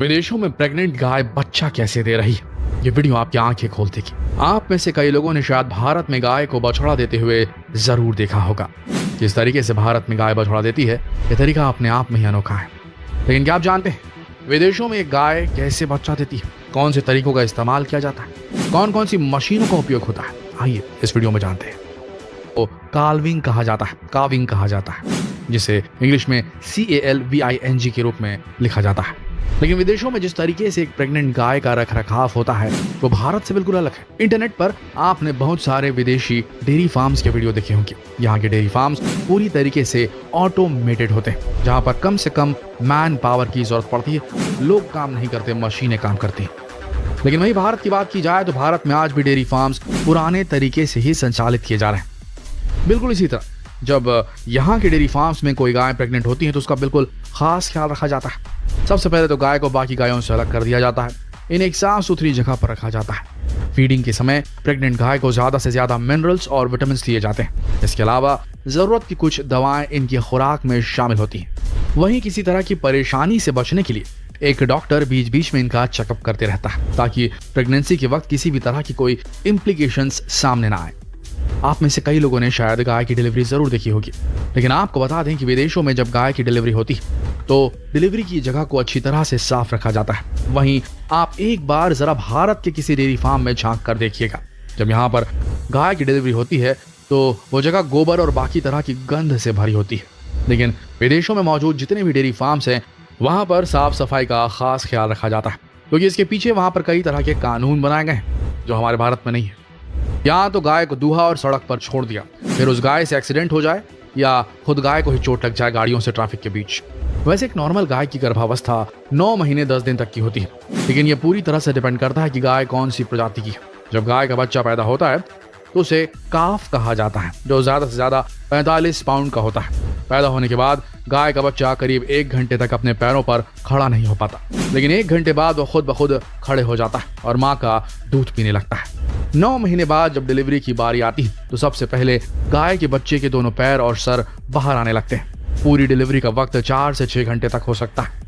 विदेशों में प्रेग्नेंट गाय बच्चा कैसे दे रही है, ये वीडियो आपकी आंखें खोल देगी। आप में से कई लोगों ने शायद भारत में गाय को बछड़ा देते हुए जरूर देखा होगा। जिस तरीके से भारत में गाय बछड़ा देती है, यह तरीका अपने आप में ही अनोखा है। लेकिन क्या आप जानते हैं विदेशों में एक गाय कैसे बच्चा देती है, कौन से तरीकों का इस्तेमाल किया जाता है, कौन कौन सी मशीनों का उपयोग होता है? आइए इस वीडियो में जानते हैं। तो काल्विंग कहा जाता है, जिसे इंग्लिश में CALVING के रूप में लिखा जाता है। लेकिन विदेशों में जिस तरीके से एक प्रेग्नेंट गाय का रखरखाव होता है वो भारत से बिल्कुल अलग है। इंटरनेट पर आपने बहुत सारे विदेशी डेयरी फार्म्स के वीडियो देखे होंगे। यहाँ के डेयरी फार्म्स पूरी तरीके से ऑटोमेटेड होते हैं, जहाँ पर कम से कम मैन पावर की जरूरत पड़ती है। लोग काम नहीं करते, मशीनें काम करती हैं। लेकिन वही भारत की बात की जाए तो भारत में आज भी डेयरी फार्म्स पुराने तरीके से ही संचालित किए जा रहे हैं। बिल्कुल इसी तरह जब यहाँ के डेयरी फार्म्स में कोई गाय प्रेग्नेंट होती है तो उसका बिल्कुल खास ख्याल रखा जाता है। सबसे पहले तो गाय को बाकी गायों से अलग कर दिया जाता है। इन्हें एक साफ सुथरी जगह पर रखा जाता है। फीडिंग के समय प्रेग्नेंट गाय को ज्यादा से ज्यादा मिनरल्स और विटामिन दिए जाते हैं। इसके अलावा जरूरत की कुछ दवाएं इनकी खुराक में शामिल होती हैं। वहीं किसी तरह की परेशानी से बचने के लिए एक डॉक्टर बीच बीच में इनका चेकअप करते रहता है, ताकि प्रेगनेंसी के वक्त किसी भी तरह की कोई इम्प्लीकेशंस सामने ना आए। आप में से कई लोगों ने शायद गाय की डिलीवरी जरूर देखी होगी, लेकिन आपको बता दें कि विदेशों में जब गाय की डिलीवरी होती है तो डिलीवरी की जगह को अच्छी तरह से साफ रखा जाता है। वहीं आप एक बार जरा भारत के किसी डेयरी फार्म में झांक कर देखिएगा। जब यहाँ पर गाय की डिलीवरी होती है तो वो जगह गोबर और बाकी तरह की गंध से भरी होती है। लेकिन विदेशों में मौजूद जितने भी डेयरी फार्म्स हैं वहाँ पर साफ सफाई का खास ख्याल रखा जाता है, क्योंकि इसके पीछे वहाँ पर कई तरह के कानून बनाए गए हैं जो हमारे भारत में नहीं है। यहाँ तो गाय को दूहा और सड़क पर छोड़ दिया, फिर उस गाय से एक्सीडेंट हो जाए या खुद गाय को ही चोट लग जाए गाड़ियों से ट्रैफिक के बीच। वैसे एक नॉर्मल गाय की गर्भावस्था 9 महीने 10 दिन तक की होती है, लेकिन ये पूरी तरह से डिपेंड करता है कि गाय कौन सी प्रजाति की है। जब गाय का बच्चा पैदा होता है तो उसे काफ कहा जाता है, जो ज्यादा से ज्यादा 45 पाउंड का होता है। पैदा होने के बाद गाय का बच्चा करीब 1 घंटे तक अपने पैरों पर खड़ा नहीं हो पाता, लेकिन 1 घंटे बाद वो खुद ब खुद खड़े हो जाता है और माँ का दूध पीने लगता है। 9 महीने बाद जब डिलीवरी की बारी आती है तो सबसे पहले गाय के बच्चे के दोनों पैर और सर बाहर आने लगते हैं। पूरी डिलीवरी का वक्त 4 से 6 घंटे तक हो सकता है।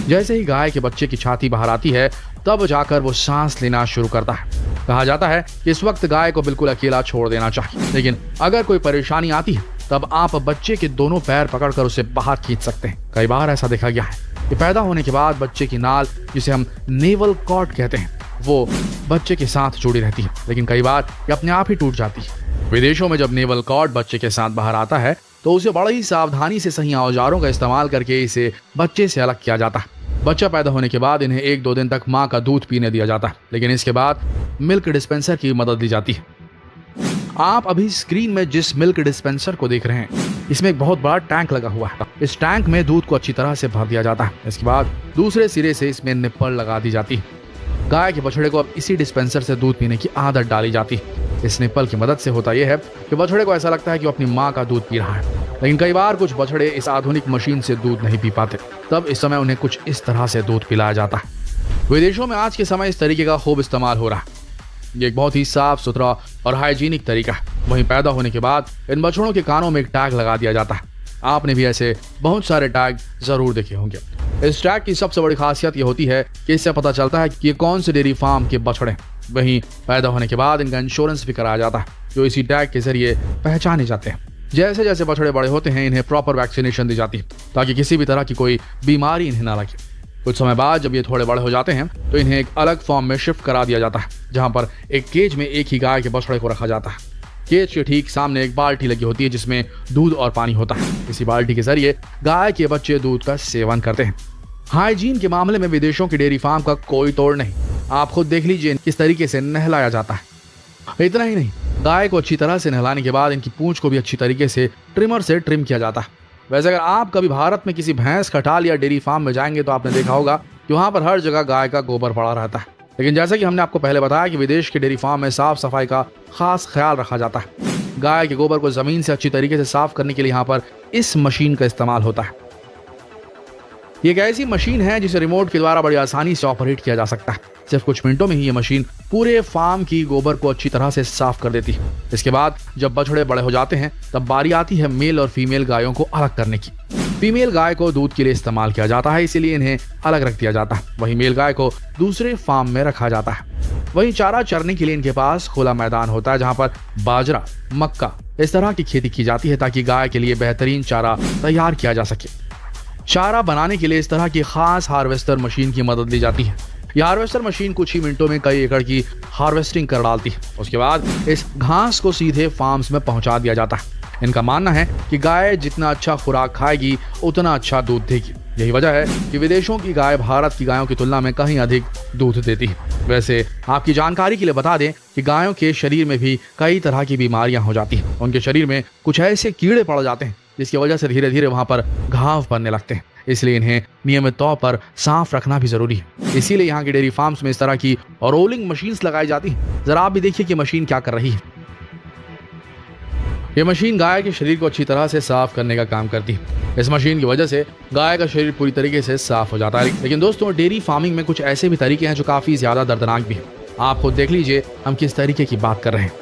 जैसे ही गाय के बच्चे की छाती बाहर आती है तब जाकर वो सांस लेना शुरू करता है। कहा जाता है कि इस वक्त गाय को बिल्कुल अकेला छोड़ देना चाहिए, लेकिन अगर कोई परेशानी आती है तब आप बच्चे के दोनों पैर पकड़कर उसे बाहर खींच सकते हैं। कई बार ऐसा देखा गया है कि पैदा होने के बाद बच्चे की नाल, जिसे हम नेवल कॉर्ड कहते हैं, वो बच्चे के साथ जुड़ी रहती है, लेकिन कई बार ये अपने आप ही टूट जाती है। विदेशों में जब नेवल कॉर्ड बच्चे के साथ बाहर आता है तो उसे बड़ी ही सावधानी से सही औजारों का इस्तेमाल करके इसे बच्चे से अलग किया जाता है। बच्चा पैदा होने के बाद इन्हें 1-2 दिन तक माँ का दूध पीने दिया जाता है, लेकिन इसके बाद मिल्क डिस्पेंसर की मदद ली जाती है। आप अभी स्क्रीन में जिस मिल्क डिस्पेंसर को देख रहे हैं, इसमें एक बहुत बड़ा टैंक लगा हुआ है। इस टैंक में दूध को अच्छी तरह से भर दिया जाता है। इसके बाद दूसरे सिरे से इसमें निप्पल लगा दी जाती है। गाय के बछड़े को अब इसी डिस्पेंसर से दूध पीने की आदत डाली जाती है। इस निप्पल की मदद से होता यह है कि बछड़े को ऐसा लगता है कि वो अपनी माँ का दूध पी रहा है। लेकिन कई बार कुछ बछड़े इस आधुनिक मशीन से दूध नहीं पी पाते, तब इस समय उन्हें कुछ इस तरह से दूध पिलाया जाता है। विदेशों में आज के समय इस तरीके का खूब इस्तेमाल हो रहा है। ये एक बहुत ही साफ सुथरा और हाइजीनिक तरीका है। वहीं पैदा होने के बाद इन बछड़ों के कानों में एक टैग लगा दिया जाता है। आपने भी ऐसे बहुत सारे टैग जरूर देखे होंगे। इस टैग की सबसे बड़ी खासियत ये होती है कि इससे पता चलता है कि ये कौन से डेयरी फार्म के बछड़े। वहीं पैदा होने के बाद इनका इंश्योरेंस भी कराया जाता है, जो इसी टैग के जरिए पहचाने जाते हैं। जैसे जैसे बछड़े बड़े होते हैं इन्हें प्रॉपर वैक्सीनेशन दी जाती है, ताकि किसी भी तरह की कोई बीमारी इन्हें ना लगे। कुछ समय बाद जब ये थोड़े बड़े हो जाते हैं तो इन्हें एक अलग फॉर्म में शिफ्ट करा दिया जाता है, जहां पर एक केज में एक ही गाय के बछड़े को रखा जाता है। केज के ठीक सामने एक बाल्टी लगी होती है जिसमें दूध और पानी होता है। इसी बाल्टी के जरिए गाय के बच्चे दूध का सेवन करते हैं। हाइजीन के मामले में विदेशों की डेयरी फार्म का कोई तोड़ नहीं। आप खुद देख लीजिए किस तरीके से नहलाया जाता है। इतना ही नहीं, गाय को अच्छी तरह से नहलाने के बाद इनकी पूंछ को भी अच्छी तरीके से ट्रिमर से ट्रिम किया जाता है। वैसे अगर आप कभी भारत में किसी भैंस, खटाल या डेयरी फार्म में जाएंगे तो आपने देखा होगा कि वहां पर हर जगह गाय का गोबर पड़ा रहता है। लेकिन जैसा कि हमने आपको पहले बताया कि विदेश के डेयरी फार्म में साफ सफाई का खास ख्याल रखा जाता है। गाय के गोबर को जमीन से अच्छी तरीके से साफ करने के लिए यहाँ पर इस मशीन का इस्तेमाल होता है। ये एक ऐसी मशीन है जिसे रिमोट के द्वारा बड़ी आसानी से ऑपरेट किया जा सकता है। सिर्फ कुछ मिनटों में ही ये मशीन पूरे फार्म की गोबर को अच्छी तरह से साफ कर देती है। इसके बाद जब बछड़े बड़े हो जाते हैं तब बारी आती है मेल और फीमेल गायों को अलग करने की। फीमेल गाय को दूध के लिए इस्तेमाल किया जाता है, इसीलिए इन्हें अलग रख दिया जाता है। वहीं मेल गाय को दूसरे फार्म में रखा जाता है। वहीं चारा चरने के लिए इनके पास खुला मैदान होता है, जहां पर बाजरा, मक्का इस तरह की खेती की जाती है ताकि गाय के लिए बेहतरीन चारा तैयार किया जा सके। चारा बनाने के लिए इस तरह की खास हार्वेस्टर मशीन की मदद ली जाती है। यह हार्वेस्टर मशीन कुछ ही मिनटों में कई एकड़ की हार्वेस्टिंग कर डालती है। उसके बाद इस घास को सीधे फार्म्स में पहुंचा दिया जाता है। इनका मानना है कि गाय जितना अच्छा खुराक खाएगी उतना अच्छा दूध देगी। यही वजह है कि विदेशों की गाय भारत की गायों की तुलना में कहीं अधिक दूध देती है। वैसे आपकी जानकारी के लिए बता दें कि गायों के शरीर में भी कई तरह की बीमारियां हो जाती हैं। उनके शरीर में कुछ ऐसे कीड़े पड़ जाते हैं जिसकी वजह से धीरे धीरे वहां पर घाव बनने लगते हैं। इसलिए इन्हें नियमित तौर पर साफ रखना भी जरूरी है। इसीलिए यहाँ की डेयरी फार्म्स में इस तरह की रोलिंग मशीन्स लगाई जाती हैं। जरा आप भी देखिए कि मशीन क्या कर रही है। ये मशीन गाय के शरीर को अच्छी तरह से साफ करने का काम करती है। इस मशीन की वजह से गाय का शरीर पूरी तरीके से साफ हो जाता है। लेकिन दोस्तों, डेयरी फार्मिंग में कुछ ऐसे भी तरीके हैं जो काफी ज्यादा दर्दनाक भी हैं। आप खुद देख लीजिए हम किस तरीके की बात कर रहे हैं।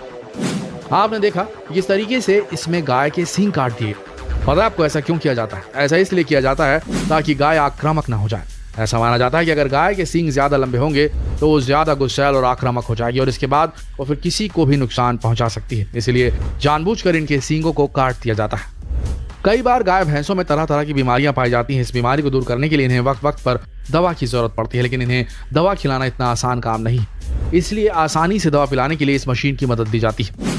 आपने देखा किस तरीके से इसमें गाय के सींग काट दिए। पता है आपको ऐसा क्यों किया जाता है? ऐसा इसलिए किया जाता है ताकि गाय आक्रामक ना हो जाए। ऐसा माना जाता है कि अगर गाय के सींग ज्यादा लंबे होंगे तो वो ज्यादा गुस्सैल और आक्रामक हो जाएगी और इसके बाद वो फिर किसी को भी नुकसान पहुंचा सकती है। इसलिए जानबूझकर इनके सींगों को काट दिया जाता है। कई बार गाय भैंसों में तरह तरह की बीमारियां पाई जाती हैं। इस बीमारी को दूर करने के लिए इन्हें वक्त वक्त पर दवा की जरूरत पड़ती है, लेकिन इन्हें दवा खिलाना इतना आसान काम नहीं। इसलिए आसानी से दवा पिलाने के लिए इस मशीन की मदद दी जाती है।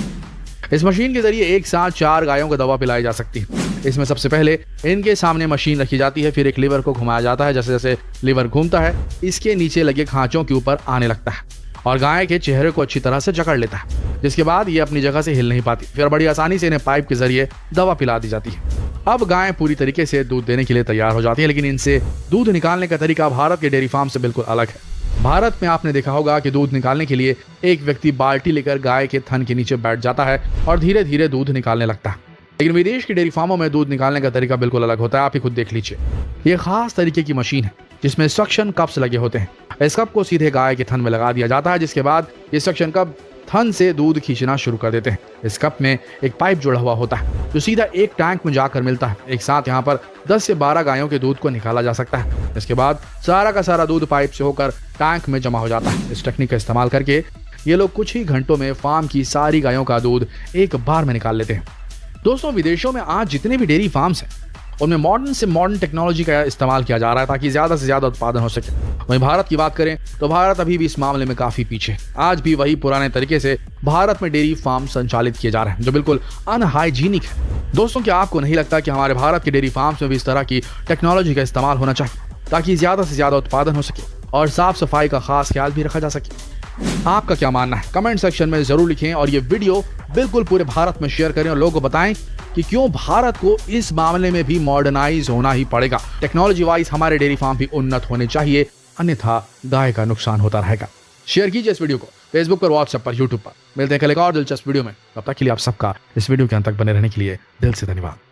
इस मशीन के जरिए एक साथ 4 गायों को दवा पिलाई जा सकती है। इसमें सबसे पहले इनके सामने मशीन रखी जाती है, फिर एक लीवर को घुमाया जाता है। जैसे जैसे लीवर घूमता है, इसके नीचे लगे खांचों के ऊपर आने लगता है और गाय के चेहरे को अच्छी तरह से जकड़ लेता है, जिसके बाद ये अपनी जगह से हिल नहीं पाती। फिर बड़ी आसानी से इन्हें पाइप के जरिए दवा पिला दी जाती है। अब गाय पूरी तरीके से दूध देने के लिए तैयार हो जाती है, लेकिन इनसे दूध निकालने का तरीका भारत के डेयरी फार्म से बिल्कुल अलग है। भारत में आपने देखा होगा कि दूध निकालने के लिए एक व्यक्ति बाल्टी लेकर गाय के थन के नीचे बैठ जाता है और धीरे धीरे दूध निकालने लगता है। लेकिन विदेश की डेयरी फार्मों में दूध निकालने का तरीका बिल्कुल अलग होता है। आप ही खुद देख लीजिए। ये खास तरीके की मशीन है जिसमें सक्शन कप्स लगे होते हैं। इस कप को सीधे गाय के थन में लगा दिया जाता है, जिसके बाद ये सक्शन कप थन से दूध खींचना शुरू कर देते हैं। इस कप में एक पाइप जुड़ा हुआ होता है जो सीधा एक टैंक में जाकर मिलता है। एक साथ यहाँ पर 10 से 12 गायों के दूध को निकाला जा सकता है। इसके बाद सारा का सारा दूध पाइप से होकर टैंक में जमा हो जाता है। इस टेक्निक का इस्तेमाल करके ये लोग कुछ ही घंटों में फार्म की सारी गायों का दूध एक बार में निकाल लेते हैं। दोस्तों, विदेशों में आज जितने भी डेयरी फार्म्स हैं उनमें मॉडर्न से मॉडर्न टेक्नोलॉजी का इस्तेमाल किया जा रहा है ताकि ज्यादा से ज्यादा उत्पादन हो सके। वहीं भारत की बात करें तो भारत अभी भी इस मामले में काफी पीछे। आज भी वही पुराने तरीके से भारत में डेयरी फार्म संचालित किए जा रहे हैं जो बिल्कुल अनहाइजीनिक है। दोस्तों, क्या आपको नहीं लगता कि हमारे भारत के डेयरी फार्म्स में भी इस तरह की टेक्नोलॉजी का इस्तेमाल होना चाहिए ताकि ज्यादा से ज्यादा उत्पादन हो सके और साफ सफाई का खास ख्याल भी रखा जा सके? आपका क्या मानना है? कमेंट सेक्शन में जरूर लिखें और ये वीडियो बिल्कुल पूरे भारत में शेयर करें और लोगों को बताएं कि क्यों भारत को इस मामले में भी मॉडर्नाइज होना ही पड़ेगा। टेक्नोलॉजी वाइज हमारे डेयरी फार्म भी उन्नत होने चाहिए, अन्यथा गाय का नुकसान होता रहेगा। शेयर कीजिए इस वीडियो को फेसबुक पर, व्हाट्सएप पर, यूट्यूब पर। मिलते हैं कल एक और दिलचस्प वीडियो में। तब तक के लिए आप सबका इस वीडियो के अंत तक बने रहने के लिए दिल से धन्यवाद।